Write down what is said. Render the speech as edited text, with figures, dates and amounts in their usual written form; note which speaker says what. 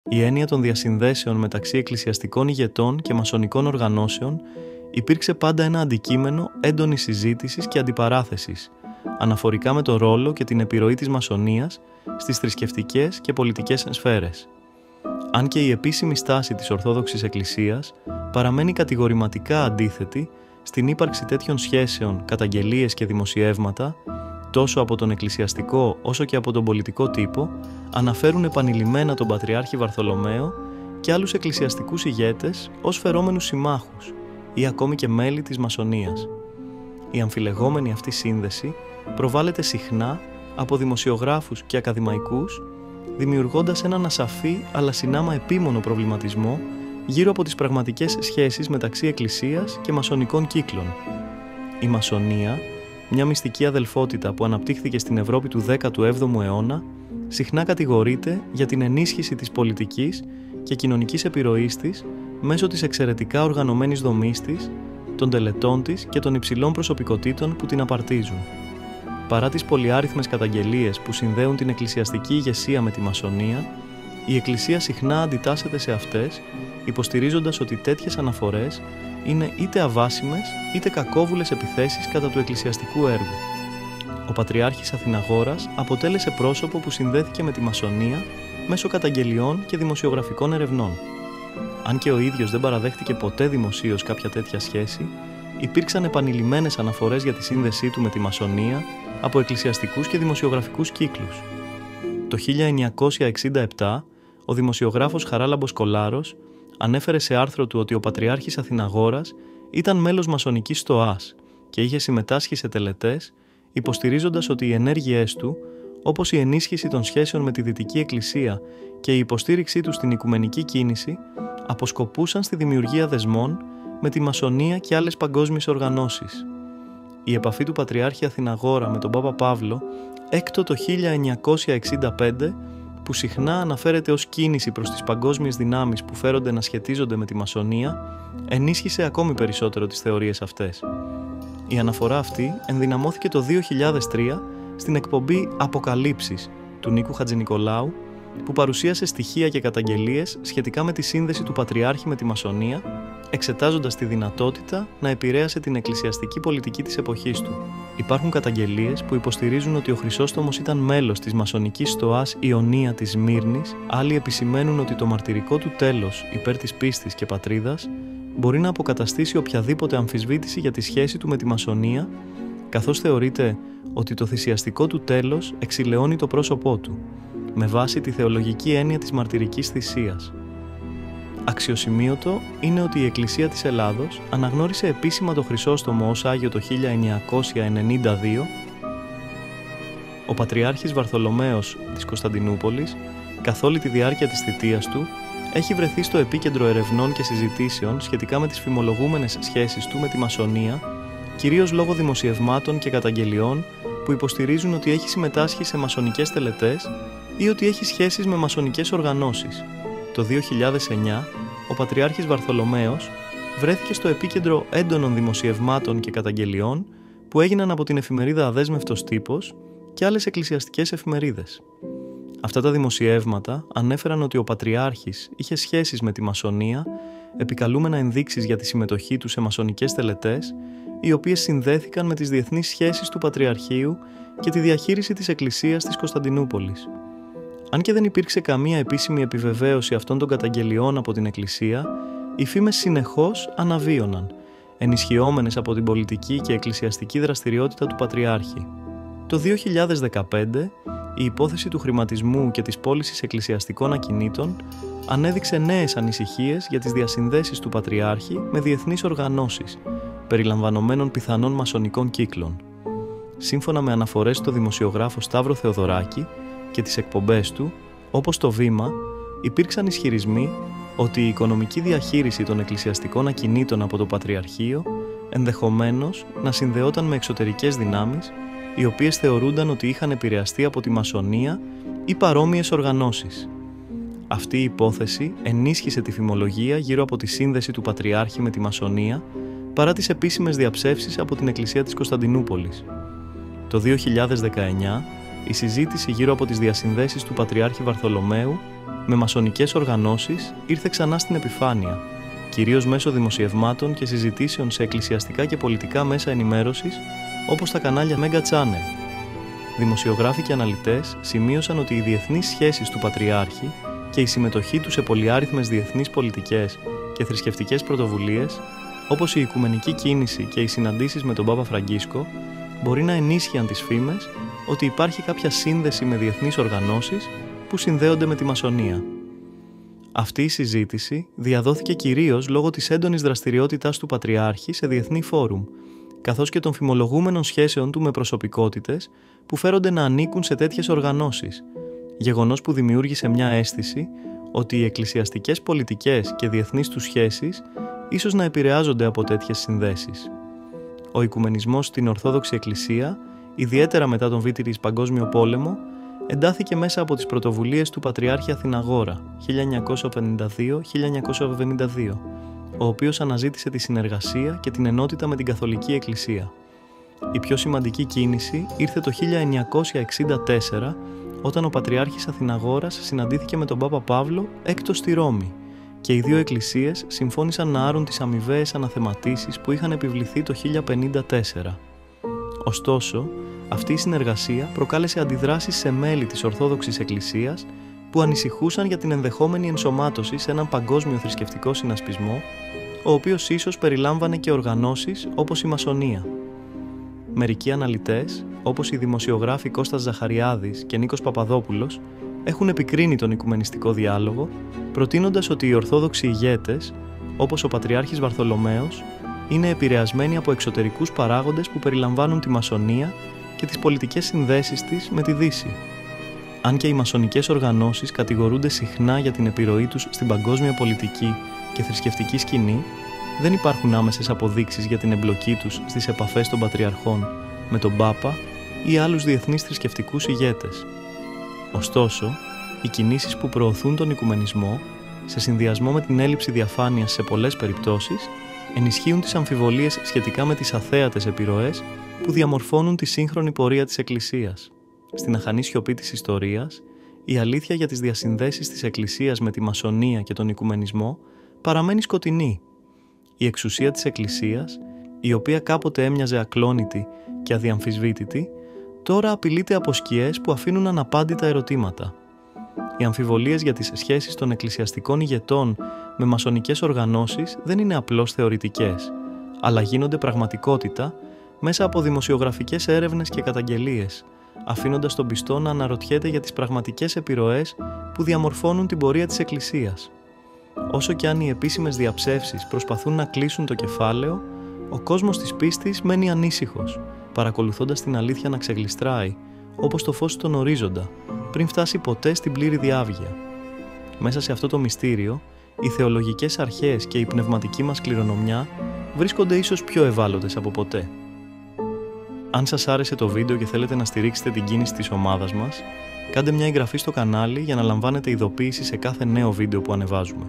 Speaker 1: Η έννοια των διασυνδέσεων μεταξύ εκκλησιαστικών ηγετών και μασονικών οργανώσεων υπήρξε πάντα ένα αντικείμενο έντονης συζήτησης και αντιπαράθεσης, αναφορικά με το ρόλο και την επιρροή της μασονίας στις θρησκευτικές και πολιτικές σφαίρες. Αν και η επίσημη στάση της Ορθόδοξης Εκκλησίας παραμένει κατηγορηματικά αντίθετη στην ύπαρξη τέτοιων σχέσεων, καταγγελίες και δημοσιεύματα, τόσο από τον εκκλησιαστικό όσο και από τον πολιτικό τύπο, αναφέρουν επανειλημμένα τον Πατριάρχη Βαρθολομαίο και άλλους εκκλησιαστικούς ηγέτες ως φερόμενους συμμάχους ή ακόμη και μέλη της μασονίας. Η αμφιλεγόμενη αυτή σύνδεση προβάλλεται συχνά από δημοσιογράφους και ακαδημαϊκούς, δημιουργώντας έναν ασαφή αλλά συνάμα επίμονο προβληματισμό γύρω από τις πραγματικές σχέσεις μεταξύ εκκλησίας και μασονικών κύκλων. Η μασονία, μια μυστική αδελφότητα που αναπτύχθηκε στην Ευρώπη του 17ου αιώνα, συχνά κατηγορείται για την ενίσχυση της πολιτικής και κοινωνικής επιρροής της μέσω της εξαιρετικά οργανωμένης δομής της, των τελετών της και των υψηλών προσωπικότητων που την απαρτίζουν. Παρά τις πολυάριθμες καταγγελίες που συνδέουν την εκκλησιαστική ηγεσία με τη μασονία, η Εκκλησία συχνά αντιτάσσεται σε αυτές, υποστηρίζοντας ότι τέτοιες αναφορές είναι είτε αβάσιμες είτε κακόβουλες επιθέσεις κατά του εκκλησιαστικού έργου. Ο Πατριάρχης Αθηναγόρας αποτέλεσε πρόσωπο που συνδέθηκε με τη μασονία μέσω καταγγελιών και δημοσιογραφικών ερευνών. Αν και ο ίδιος δεν παραδέχτηκε ποτέ δημοσίως κάποια τέτοια σχέση, υπήρξαν επανειλημμένες αναφορές για τη σύνδεσή του με τη μασονία από εκκλησιαστικούς και δημοσιογραφικούς κύκλους. Το 1967, ο δημοσιογράφος Χαράλαμπος Κολάρος ανέφερε σε άρθρο του ότι ο Πατριάρχης Αθηναγόρας ήταν μέλος μασονικής στοάς και είχε συμμετάσχει σε τελετές, υποστηρίζοντας ότι οι ενέργειές του, όπως η ενίσχυση των σχέσεων με τη Δυτική Εκκλησία και η υποστήριξή του στην οικουμενική κίνηση, αποσκοπούσαν στη δημιουργία δεσμών με τη μασονία και άλλες παγκόσμιες οργανώσεις. Η επαφή του Πατριάρχη Αθηναγόρα με τον Πάπα Παύλο, έκτο το 1965, που συχνά αναφέρεται ως κίνηση προς τις παγκόσμιες δυνάμεις που φέρονται να σχετίζονται με τη μασονία, ενίσχυσε ακόμη περισσότερο τις θεωρίες αυτές. Η αναφορά αυτή ενδυναμώθηκε το 2003 στην εκπομπή «Αποκαλύψεις» του Νίκου Χατζηνικολάου, που παρουσίασε στοιχεία και καταγγελίες σχετικά με τη σύνδεση του Πατριάρχη με τη μασονία, εξετάζοντας τη δυνατότητα να επηρέασε την εκκλησιαστική πολιτική της εποχής του. Υπάρχουν καταγγελίες που υποστηρίζουν ότι ο Χρυσόστομος ήταν μέλος της μασονικής στοάς Ιωνία της Σμύρνης, άλλοι επισημαίνουν ότι το μαρτυρικό του τέλος υπέρ της πίστης και πατρίδας μπορεί να αποκαταστήσει οποιαδήποτε αμφισβήτηση για τη σχέση του με τη μασονία, καθώς θεωρείται ότι το θυσιαστικό του τέλος εξηλαιώνει το πρόσωπό του, με βάση τη θεολογική έννοια της μαρτυρικής θυσίας. Αξιοσημείωτο είναι ότι η Εκκλησία της Ελλάδος αναγνώρισε επίσημα το Χρυσόστομο ως Άγιο το 1992. Ο Πατριάρχης Βαρθολομαίος της Κωνσταντινούπολης, καθ' όλη τη διάρκεια της θητείας του, έχει βρεθεί στο επίκεντρο ερευνών και συζητήσεων σχετικά με τις φημολογούμενες σχέσεις του με τη μασονία, κυρίως λόγω δημοσιευμάτων και καταγγελιών που υποστηρίζουν ότι έχει συμμετάσχει σε μασονικές τελετές ή ότι έχει σχέσεις με μασονικές οργανώσεις. Το 2009, ο Πατριάρχης Βαρθολομαίος βρέθηκε στο επίκεντρο έντονων δημοσιευμάτων και καταγγελιών που έγιναν από την εφημερίδα Αδέσμευτος Τύπος και άλλες εκκλησιαστικές εφημερίδες. Αυτά τα δημοσιεύματα ανέφεραν ότι ο Πατριάρχης είχε σχέσεις με τη μασονία, επικαλούμενα ενδείξεις για τη συμμετοχή του σε μασονικές τελετές, οι οποίες συνδέθηκαν με τις διεθνείς σχέσεις του Πατριαρχείου και τη διαχείριση της Εκκλησίας της Κωνσταντινούπολης. Αν και δεν υπήρξε καμία επίσημη επιβεβαίωση αυτών των καταγγελιών από την Εκκλησία, οι φήμες συνεχώς αναβίωναν, ενισχυόμενες από την πολιτική και εκκλησιαστική δραστηριότητα του Πατριάρχη. Το 2015, η υπόθεση του χρηματισμού και της πώλησης εκκλησιαστικών ακινήτων ανέδειξε νέες ανησυχίες για τις διασυνδέσεις του Πατριάρχη με διεθνείς οργανώσεις, περιλαμβανομένων πιθανών μασονικών κύκλων. Σύμφωνα με αναφορές στο δημοσιογράφο Σταύρο Θεοδωράκη και τις εκπομπές του, όπως το Βήμα, υπήρξαν ισχυρισμοί ότι η οικονομική διαχείριση των εκκλησιαστικών ακινήτων από το Πατριαρχείο ενδεχομένως να συνδεόταν με εξωτερικές δυνάμεις, οι οποίες θεωρούνταν ότι είχαν επηρεαστεί από τη μασονία ή παρόμοιες οργανώσεις. Αυτή η υπόθεση ενίσχυσε τη φημολογία γύρω από τη σύνδεση του Πατριάρχη με τη μασονία, παρά τις επίσημες διαψεύσεις από την Εκκλησία της Κωνσταντινούπολης. Το 2019, η συζήτηση γύρω από τις διασυνδέσεις του Πατριάρχη Βαρθολομαίου με μασονικές οργανώσεις ήρθε ξανά στην επιφάνεια, κυρίως μέσω δημοσιευμάτων και συζητήσεων σε εκκλησιαστικά και πολιτικά μέσα ενημέρωσης, όπως τα κανάλια Mega Channel. Δημοσιογράφοι και αναλυτές σημείωσαν ότι οι διεθνείς σχέσεις του Πατριάρχη και η συμμετοχή του σε πολυάριθμες διεθνείς πολιτικές και θρησκευτικές πρωτοβουλίες, όπως η οικουμενική κίνηση και οι συναντήσεις με τον Πάπα Φραγκίσκο, μπορεί να ενίσχυαν τις φήμες ότι υπάρχει κάποια σύνδεση με διεθνείς οργανώσεις που συνδέονται με τη μασονία. Αυτή η συζήτηση διαδόθηκε κυρίως λόγω της έντονης δραστηριότητας του Πατριάρχη σε διεθνή φόρουμ, καθώς και των φημολογούμενων σχέσεων του με προσωπικότητες που φέρονται να ανήκουν σε τέτοιες οργανώσεις, γεγονός που δημιούργησε μια αίσθηση ότι οι εκκλησιαστικές πολιτικές και διεθνείς τους σχέσεις ίσως να επηρεάζονται από τέτοιες συνδέσεις. Ο οικουμενισμός στην Ορθόδοξη Εκκλησία, ιδιαίτερα μετά τον Β' Παγκόσμιο Πόλεμο, εντάθηκε μέσα από τις πρωτοβουλίες του Πατριάρχη Αθηναγόρα 1952-1972, ο οποίος αναζήτησε τη συνεργασία και την ενότητα με την Καθολική Εκκλησία. Η πιο σημαντική κίνηση ήρθε το 1964, όταν ο Πατριάρχης Αθηναγόρας συναντήθηκε με τον Πάπα Παύλο έκτος στη Ρώμη και οι δύο εκκλησίες συμφώνησαν να άρουν τις αμοιβαίες αναθεματίσεις που είχαν επιβληθεί το 1054. Ωστόσο, αυτή η συνεργασία προκάλεσε αντιδράσεις σε μέλη της Ορθόδοξης Εκκλησίας που ανησυχούσαν για την ενδεχόμενη ενσωμάτωση σε έναν παγκόσμιο θρησκευτικό συνασπισμό, ο οποίος ίσως περιλάμβανε και οργανώσεις όπως η Μασονία. Μερικοί αναλυτές, όπως οι δημοσιογράφοι Κώστας Ζαχαριάδης και Νίκος Παπαδόπουλος, έχουν επικρίνει τον οικουμενιστικό διάλογο, προτείνοντας ότι οι Ορθόδοξοι ηγέτες, όπως ο Πατριάρχης Βαρθολομαίος, είναι επηρεασμένοι από εξωτερικούς παράγοντες που περιλαμβάνουν τη Μασονία και τις πολιτικές συνδέσεις της με τη Δύση. Αν και οι μασονικές οργανώσεις κατηγορούνται συχνά για την επιρροή τους στην παγκόσμια πολιτική και θρησκευτική σκηνή, δεν υπάρχουν άμεσες αποδείξεις για την εμπλοκή τους στις επαφές των Πατριαρχών με τον Πάπα ή άλλους διεθνείς θρησκευτικούς ηγέτες. Ωστόσο, οι κινήσεις που προωθούν τον οικουμενισμό, σε συνδυασμό με την έλλειψη διαφάνειας σε πολλές περιπτώσεις, ενισχύουν τις αμφιβολίες σχετικά με τις αθέατες επιρροές που διαμορφώνουν τη σύγχρονη πορεία της Εκκλησίας. Στην αχανή σιωπή της ιστορίας, η αλήθεια για τις διασυνδέσεις της Εκκλησίας με τη Μασονία και τον οικουμενισμό παραμένει σκοτεινή. Η εξουσία της Εκκλησίας, η οποία κάποτε έμοιαζε ακλόνητη και αδιαμφισβήτητη, τώρα απειλείται από σκιές που αφήνουν αναπάντητα ερωτήματα. Οι αμφιβολίες για τις σχέσεις των εκκλησιαστικών ηγετών με μασονικές οργανώσεις δεν είναι απλώς θεωρητικές, αλλά γίνονται πραγματικότητα μέσα από δημοσιογραφικές έρευνες και καταγγελίες, αφήνοντας τον πιστό να αναρωτιέται για τις πραγματικές επιρροές που διαμορφώνουν την πορεία της Εκκλησίας. Όσο και αν οι επίσημες διαψεύσεις προσπαθούν να κλείσουν το κεφάλαιο, ο κόσμος της πίστης μένει ανήσυχος, παρακολουθώντας την αλήθεια να ξεγλιστράει, όπως το φως στον ορίζοντα, πριν φτάσει ποτέ στην πλήρη διάβγεια. Μέσα σε αυτό το μυστήριο, οι θεολογικές αρχές και η πνευματική μας κληρονομιά βρίσκονται ίσως πιο ευάλωτες από ποτέ. Αν σας άρεσε το βίντεο και θέλετε να στηρίξετε την κίνηση της ομάδας μας, κάντε μια εγγραφή στο κανάλι για να λαμβάνετε ειδοποίηση σε κάθε νέο βίντεο που ανεβάζουμε.